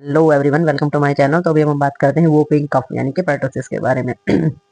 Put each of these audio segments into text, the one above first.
Hello everyone, welcome to my channel. तो अभी हम बात करते हैं वोपिंग कफ यानी कि पर्टोसिस के बारे में।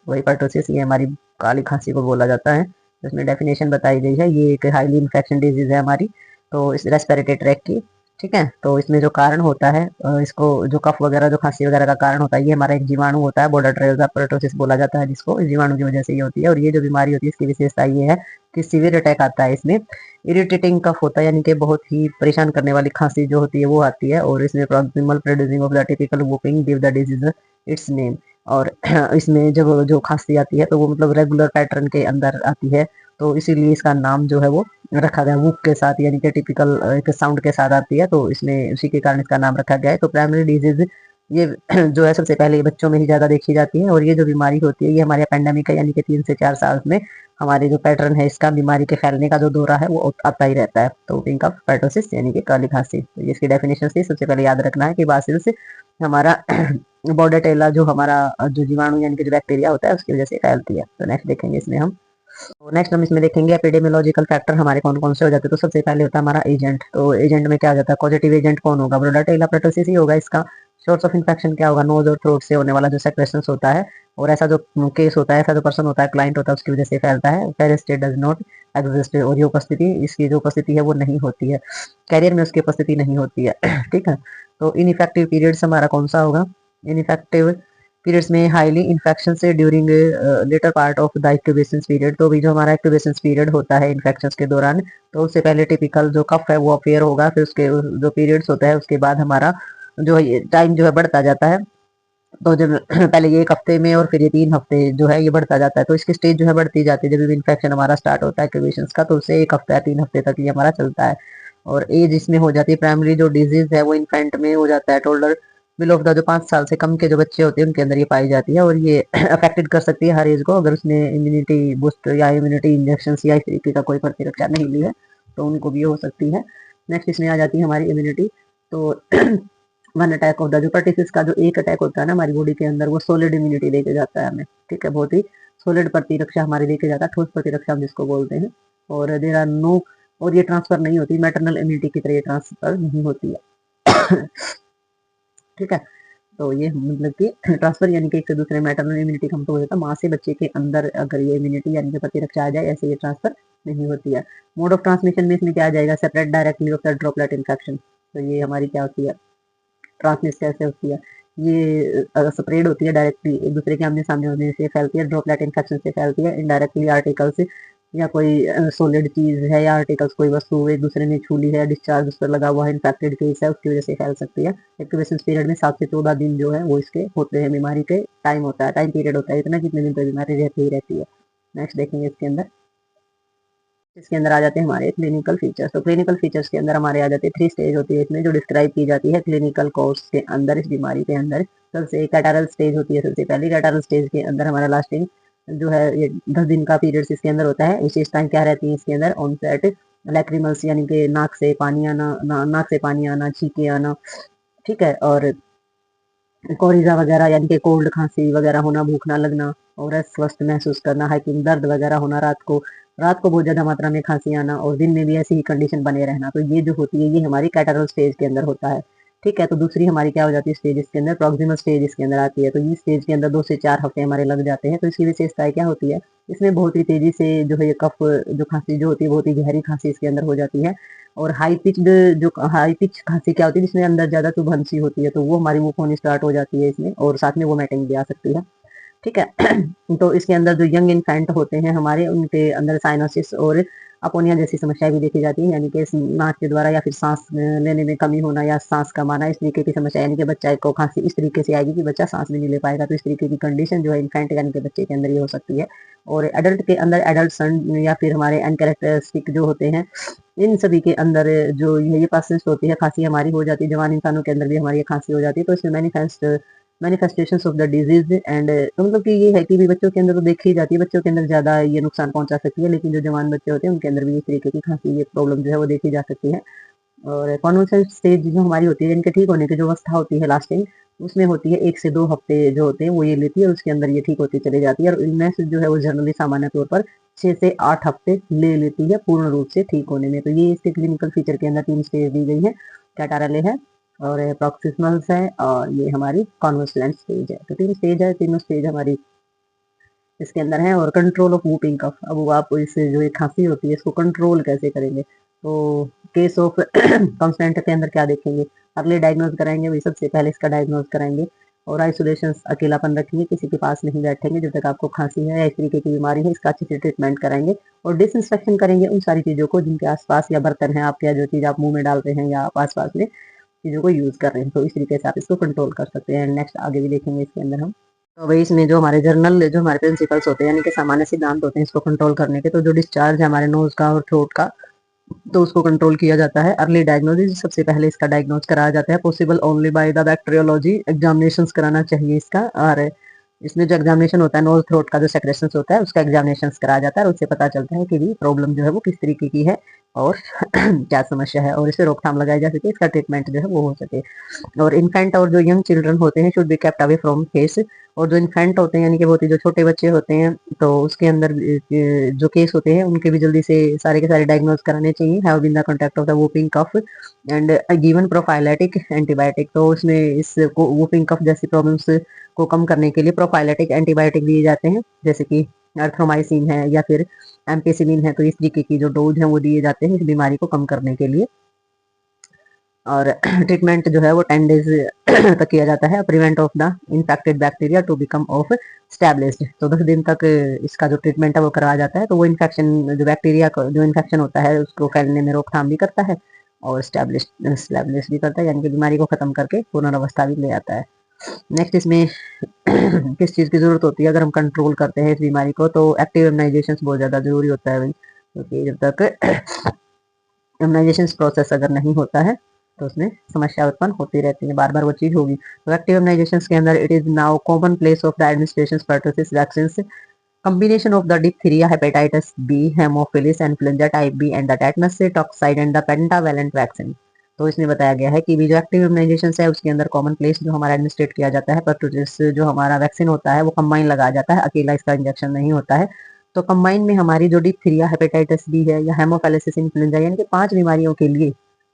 वही पर्टोसिस ये हमारी काली खांसी को बोला जाता है। इसमें डेफिनेशन बताई गई है, ये एक हाईली इन्फेक्शन डिजीज है हमारी, तो इस रेस्पिरेटरी ट्रैक की। ठीक है, तो इसमें जो कारण होता है, इसको जो कफ वगैरह जो खांसी वगैरह का कारण होता है, ये हमारा एक जीवाणु होता है, बोर्डरट्रेल्स पर्टोसिस बोला जाता है जिसको। इस जीवाणु की वजह से ये होती है, और ये जो बीमारी होती है इसकी विशेषता ये है कि सीवियर अटैक आता है इसमें। इरिटेटिंग कफ होता है, यानी कि बहुत ही परेशान करने वाली खांसी जो होती है वो आती है, और इसमें proximal producing of the typical whopping give the disease it's name. और इसमें जब जो खांसी आती है तो वो मतलब रेगुलर पैटर्न के अंदर आती है, तो इसीलिए इसका नाम जो है वो रखा गया वूप के साथ, यानी कि टिपिकल एक साउंड के साथ आती है, तो इसमें उसी के कारण इसका नाम रखा गया है। तो प्राइमरी डिजीज ये जो है सबसे पहले ये बच्चों में ही ज्यादा देखी जाती है, और ये जो बीमारी होती है ये हमारे पेंडेमिक है, यानी कि 3 से 4 साल में हमारे जो पैटर्न है इसका बीमारी के फैलने का जो दौरा है वो आता ही रहता है। तो पिंक ऑफ पर्टोसिस यानी कि काली खांसी, तो इसकी डेफिनेशन से सबसे पहले याद रखना है कि बासिलस हमारा बॉर्डेटेला जो हमारा जो जीवाणु यानी कि जो बैक्टीरिया होता है उसकी वजह से फैलती है। तो नेक्स्ट देखेंगे इसमें हम। तो नेक्स्ट हम इसमें देखेंगे एपिडेमियोलॉजिकल फैक्टर हमारे कौन कौन से हो जाते हैं। तो सबसे पहले होता है हमारा एजेंट। तो एजेंट में क्या हो जाता है, पॉजिटिव एजेंट कौन होगा, ब्रोडाटेला पर्टोसिस ही होगा इसका। सोर्स ऑफ इन्फेक्शन क्या होगा, नोज और थ्रोट से होने वाला जो सेक्रेशंस होता है, और ऐसा जो केस होता है, ऐसा जो पर्सन होता है, क्लाइंट होता है, उसकी वजह से फैलता है। पेरिस्टेट डज नॉट एग्जिस्ट, और ये उपस्थिति, इसकी जो उपस्थिति है वो नहीं होती है, कैरियर में उसकी उपस्थिति नहीं होती है। ठीक है, तो इनइफेक्टिव पीरियड्स हमारा कौन सा होगा, इनइफेक्टिव पीरियड्स में हाईली इन्फेक्शन से during later part of the activation period. तो भी जो हमारा एक्टिवेशन पीरियड होता है इन्फेक्शन के दौरान, तो उससे पहले टिपिकल जो कफ है वो अपेयर होगा, फिर उसके जो पीरियड्स होता है उसके बाद हमारा जो है टाइम जो है बढ़ता जाता है। तो जब पहले ये 1 हफ्ते में और फिर ये 3 हफ्ते जो है ये बढ़ता जाता है, तो इसकी स्टेज जो है बढ़ती जाती है। जब भी इन्फेक्शन हमारा स्टार्ट होता है एक्टिवेशन का, तो उससे 1 हफ्ता या 3 हफ्ते तक ये हमारा चलता है। और एज इसमें हो जाती है, प्राइमरी जो डिजीज है वो इन्फेंट में हो जाता है, टोल्डर बिलो ऑफ द जो 5 साल से कम के जो बच्चे होते हैं उनके अंदर ये पाई जाती है, और ये अफेक्टेड कर सकती है हर एज को। अगर उसने इम्यूनिटी बूस्ट या इम्यूनिटी इंजेक्शन या इस तरीके का कोई प्रतिरक्षा नहीं ली है तो उनको भी हो सकती है। नेक्स्ट इसमें आ जाती है हमारी इम्यूनिटी। तो वन अटैक ऑफ द जो पर्टिसिस का जो एक अटैक होता है ना हमारी बॉडी के अंदर, वो सॉलिड इम्यूनिटी देके जाता है हमें। ठीक है, बहुत ही सॉलिड प्रतिरक्षा हमारी देके जाता है, ठोस प्रतिरक्षा हम जिसको बोलते हैं। और देर आर नो, और ये ट्रांसफर नहीं होती, मैटरनल इम्यूनिटी की तरह ये ट्रांसफर नहीं होती है। ठीक है, तो ये मतलब कि ट्रांसफर यानी कि एक से दूसरे मैटरनल इम्यूनिटी का मतलब हो जाता है माँ से बच्चे के अंदर अगर ये इम्यूनिटी यानी कि प्रतिरक्षा आ जाए, ऐसे ये ट्रांसफर नहीं होती है। मोड ऑफ ट्रांसमिशन में इसमें क्या आ जाएगा, separate directly of the droplet infection. तो ये हमारी क्या होती है, ट्रांसमिट कैसे होती है, ये स्प्रेड होती है डायरेक्टली एक दूसरे के आमने सामने होने से फैलती है, ड्रॉपलेट इन्फेक्शन से फैलती है। इनडायरेक्टली आर्टिकल से, या कोई सॉलिड चीज है या आर्टिकल्स कोई वस्तु एक दूसरे ने छू ली है, डिस्चार्ज उस पर लगा हुआ है, इन्फेक्टेड केस है, उसकी वजह से फैल सकती है। एक्टिवेशन पीरियड में 7 से 14 दिन जो है वो इसके होते हैं, बीमारी के टाइम होता है, टाइम पीरियड होता है इतना, कितने दिन तक बीमारी रहती ही रहती है। नेक्स्ट देखेंगे इसके अंदर। इसके अंदर आ जाते हैं हमारे क्लिनिकल फीचर्स। तो क्लिनिकल फीचर्स के अंदर हमारे आ जाते हैं 3 स्टेज होती है इसमें जो डिस्क्राइब की जाती है क्लिनिकल कोर्स के अंदर, इस बीमारी के अंदर। सबसे कैटारल स्टेज होती है, सबसे पहली कैटारल स्टेज के अंदर हमारा लास्टिंग जो है ये 10 दिन का पीरियड इसके अंदर होता है। विशेषताएं क्या रहती है इसके अंदर, ऑनसेट लैक्रिमल्स यानी कि नाक से पानी आना, नाक से पानी आना, छींके आना। ठीक है, और कोरिजा वगैरह यानी कि कोल्ड खांसी वगैरह होना, भूख ना लगना, और अस्वस्थ महसूस करना, हाइकिंग दर्द वगैरह होना, रात को बहुत ज्यादा मात्रा में खांसी आना, और दिन में भी ऐसी ही कंडीशन बने रहना। तो ये जो होती है ये हमारी कैटरल स्टेज के अंदर होता है। ठीक है, तो दूसरी हमारी क्या हो जाती है स्टेज इसके अंदर, प्रॉक्सिमल स्टेज इसके अंदर आती है। तो इस स्टेज के अंदर 2 से 4 हफ्ते हमारे लग जाते हैं। तो इसकी विशेषताएं क्या होती है, इसमें बहुत ही तेजी से जो है ये कफ जो खांसी जो होती है बहुत ही गहरी खांसी इसके अंदर हो जाती है। और हाई पिच खांसी क्या होती है जिसमें अंदर ज्यादा चुभन होती है, तो वो हमारी मुंह होनी स्टार्ट हो जाती है इसमें, और साथ में वोमिटिंग भी आ सकती है। ठीक है। तो इसके अंदर जो यंग इन्फेंट होते हैं हमारे, उनके अंदर साइनोसिस और अपोनिया जैसी समस्याएं भी देखी जाती है, यानी कि नाक के द्वारा या फिर सांस लेने में कमी होना या सांस कम आना, इस तरीके की समस्या, यानी कि बच्चा को खांसी इस तरीके से आएगी कि बच्चा सांस भी नहीं ले पाएगा। तो इस तरीके की कंडीशन जो है इन्फेंट यानी कि बच्चे के अंदर ये हो सकती है। और एडल्ट के अंदर एडल्ट सन या फिर हमारे अनकैरेक्टरिस्टिक जो होते हैं, इन सभी के अंदर जो ये पासेंस होती है, खांसी हमारी हो जाती है। जवान इंसानों के अंदर भी हमारी ये खांसी हो जाती है। तो इसमें manifestation of the disease and, तो मतलब कि ये है कि भी बच्चों के अंदर तो देखी ही जाती है, बच्चों के अंदर ज्यादा ये नुकसान पहुंचा सकती है, लेकिन जो जवान बच्चे होते हैं उनके अंदर भी इस तरीके की खांसी ये प्रॉब्लम जो है वो देखी जा सकती है। और कॉन्वलसेंट स्टेज जो हमारी होती है, इनके ठीक होने की जो अवस्था होती है लास्टिंग, उसमें होती है 1 से 2 हफ्ते जो होते हैं वो ये लेती है, और उसके अंदर ये ठीक होती चली जाती है। और इलनेस जो है वो जनरली सामान्य तौर पर 6 से 8 हफ्ते ले लेती है पूर्ण रूप से ठीक होने में। तो ये इसके क्लिनिकल फीचर के अंदर 3 स्टेज दी गई है, कैटारले है, और प्रॉक्सिमल्स है, और ये हमारी कॉन्वोलेंट स्टेज है। तो 3 स्टेज है, तीनों स्टेज हमारी इसके अंदर है। और कंट्रोल ऑफ वूपिंग कफ, अब वो आप इससे जो ये खांसी होती है इसको कंट्रोल कैसे करेंगे, तो केस ऑफ कंस्टेंट के अंदर क्या देखेंगे, अर्ली डायग्नोज कराएंगे, वही सबसे पहले इसका डायग्नोज कराएंगे। और आइसोलेशन, अकेलापन रखेंगे, किसी के पास नहीं बैठेंगे जब तक आपको खांसी है या इस तरीके की बीमारी है, इसका अच्छे से ट्रीटमेंट कराएंगे। और डिसइंफेक्शन करेंगे उन सारी चीज़ों को जिनके आसपास या बर्तन है आपके, या जो चीज़ आप मुंह में डाल रहे हैं या आप आसपास में चीज़ों को यूज़ कर रहे हैं, तो इस तरीके से आप इसको कंट्रोल कर सकते हैं। नेक्स्ट आगे भी देखेंगे इसके अंदर हम। तो वही इसमें जो हमारे जर्नल, जो हमारे प्रिंसिपल्स होते हैं यानी कि सामान्य सिद्धांत होते हैं इसको कंट्रोल करने के, तो जो डिस्चार्ज है हमारे नोज का और थ्रोट का, तो उसको कंट्रोल किया जाता है। अर्ली डायग्नोसिस, सबसे पहले इसका डायग्नोज कराया जाता है, possible only by the bacteriology, examination कराना चाहिए इसका। और इसमें जो एग्जामिनेशन होता है नोज थ्रोट का जो सेक्रेशन होता है उसका एग्जामिनेशन कराया जाता है, और उससे पता चलता है कि भी प्रॉब्लम जो है वो किस तरीके की है और क्या समस्या है, और इसे रोकथाम लगाई जा सके, इसका ट्रीटमेंट जो है वो हो सके। और इन्फेंट और जो यंग चिल्ड्रन होते हैं should be kept away from face, और जो इन्फेंट होते हैं यानी कि बहुत ही जो छोटे बच्चे होते हैं, तो उसके अंदर जो केस होते हैं उनके भी जल्दी से सारे के सारे डायग्नोज कराने चाहिए। Have been the contact of the whooping cough and given prophylactic antibiotic, तो उसमें इस वूपिंग कफ जैसी प्रॉब्लम्स को कम करने के लिए प्रोफाइलेटिक एंटीबायोटिक दिए जाते हैं, जैसे कि अर्थ्रोमाइसिन है या फिर एम्पेसिलिन है। तो इस तरीके की जो डोज है वो दिए जाते हैं इस बीमारी को कम करने के लिए। और ट्रीटमेंट जो है वो 10 डेज तक किया जाता है, prevent of the infected bacteria to become of established, तो 10 दिन तक इसका जो ट्रीटमेंट है वो करवाया जाता है। तो वो इन्फेक्शन, जो बैक्टीरिया का जो इन्फेक्शन होता है उसको फैलने में रोकथाम भी करता है और स्टैब्लिश भी करता है, यानी कि बीमारी को खत्म करके पुनर्वस्था भी ले आता है। नेक्स्ट इसमें किस चीज़ की ज़रूरत होती है अगर हम कंट्रोल करते हैं इस बीमारी को, तो एक्टिव इम्यूनाइजेशन बहुत ज़्यादा ज़रूरी होता है भाई, क्योंकि जब तक इम्यूनाइजेशन प्रोसेस अगर नहीं होता है तो उसमें समस्या उत्पन्न होती रहती है, बार बार वो चीज़ होगी। तो एक्टिव इम्यूनाइजेशन के अंदर it is now common place of the administration pertussis vaccine, combination of the diphtheria, hepatitis B, hemophilus, influenza type B and the tetanus toxoid and the pentavalent vaccine। तो इसमें बताया गया है कि भी जो एक्टिव इम्यूनाइजेशन है उसके अंदर कॉमन प्लेस जो हमारा एडमिनिस्ट्रेट किया जाता है पर्टोसिस, जो हमारा वैक्सीन होता है वो कंबाइन लगाया जाता है, अकेला इसका इंजेक्शन नहीं होता है। तो कंबाइन में हमारी जो डिप्थीरिया, हेपेटाइटिस बी है या हेमोफेलिसिस इन्फ्लुएंजा, यानी कि 5 बीमारियों के लिए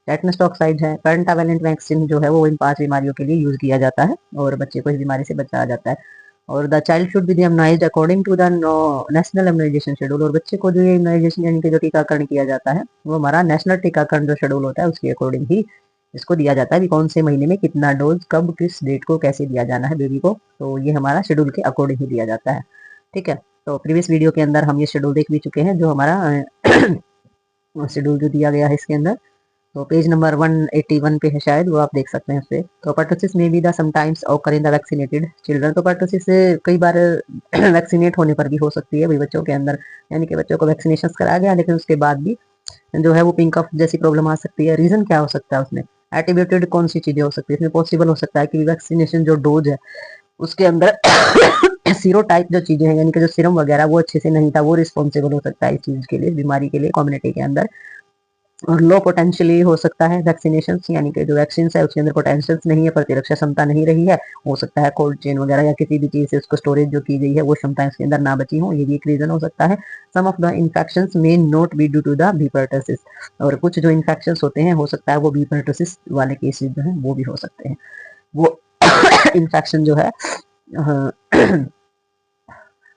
टेटनस टॉक्साइड है, पेंटावेलेंट वैक्सीन जो है वो इन 5 बीमारियों के लिए यूज किया जाता है और बच्चे को इस बीमारी से बचाया जाता है। और the child should be immunised according to the national immunisation schedule, और बच्चे को जो ये इम्यूनाइजेशन यानी कि जो टीकाकरण किया जाता है वो हमारा नेशनल टीकाकरण जो शेड्यूल होता है उसके अकॉर्डिंग ही इसको दिया जाता है, कौन से महीने में कितना डोज कब किस डेट को कैसे दिया जाना है बेबी को, तो ये हमारा शेड्यूल के अकॉर्डिंग ही दिया जाता है। ठीक है, तो प्रीवियस वीडियो के अंदर हम ये शेड्यूल देख भी चुके हैं, जो हमारा शेड्यूल जो दिया गया है इसके अंदर, तो पेज नंबर 181 पे है शायद, वो आप देख सकते हैं उस पे। तो पर्टोसिस में भी the sometimes occur in the vaccinated children, तो पर्टोसिस कई बार वैक्सीनेट होने पर भी हो सकती है भाई बच्चों के अंदर, यानी कि बच्चों को वैक्सीनेशन कराया गया लेकिन उसके बाद भी जो है वो पिंक कफ जैसी प्रॉब्लम आ सकती है। रीजन क्या हो सकता है उसमें, एट्रीब्यूटेड कौन सी चीजें हो सकती है इसमें, पॉसिबल हो सकता है कि वैक्सीनेशन जो डोज है उसके अंदर सीरो टाइप जो चीजें हैं यानी कि जो सीरम वगैरह वो अच्छे से नहीं था, वो रिस्पॉन्सिबल हो सकता है इस चीज के लिए, बीमारी के लिए कम्युनिटी के अंदर। और लो पोटेंशियली हो सकता है वैक्सीनेशन, यानी कि जो वैक्सीन है उसके अंदर पोटेंशियल नहीं है, प्रतिरक्षा क्षमता नहीं रही है, हो सकता है कोल्ड चेन वगैरह या किसी भी चीज से उसको स्टोरेज जो की गई है वो क्षमता इसके अंदर ना बची हो, ये भी एक रीजन हो सकता है। Some of the infection may not be due to the B pertussis, और कुछ जो इन्फेक्शन होते हैं हो सकता है वो बी पर्टोसिस वाले केसेस जो है वो भी हो सकते हैं। वो इन्फेक्शन जो है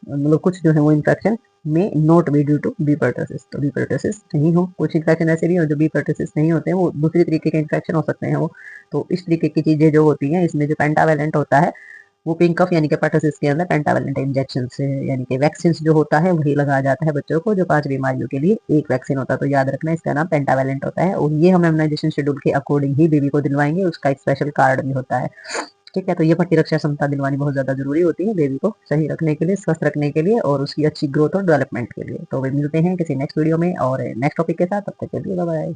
मतलब कुछ जो है वो इन्फेक्शन में not be due to B pertussis, तो बी पर्टोसिस नहीं हो, कुछ इन्फेक्शन ऐसे भी हो जो बी पर्टोसिस नहीं होते हैं, वो दूसरी तरीके के इन्फेक्शन हो सकते हैं वो। तो इस तरीके की चीजें जो होती हैं इसमें जो पेंटावेलेंट होता है वो पिंक कफ यानी कि पर्टोसिस के अंदर पेंटावेलेंट इंजेक्शन से यानी कि वैक्सीन जो होता है वही लगाया जाता है बच्चों को, जो 5 बीमारियों के लिए एक वैक्सीन होता है, तो याद रखना इसका नाम पेंटावेलेंट होता है। और ये हम इम्यूनाइजेशन शेड्यूल के अकॉर्डिंग ही बेबी को दिलवाएंगे, उसका एक स्पेशल कार्ड भी होता है। ठीक है, तो ये प्रतिरक्षा क्षमता दिलवानी बहुत ज्यादा जरूरी होती है बेबी को सही रखने के लिए, स्वस्थ रखने के लिए और उसकी अच्छी ग्रोथ और डेवलपमेंट के लिए। तो वे मिलते हैं किसी नेक्स्ट वीडियो में और नेक्स्ट टॉपिक के साथ, तब तक के लिए बाय बाय।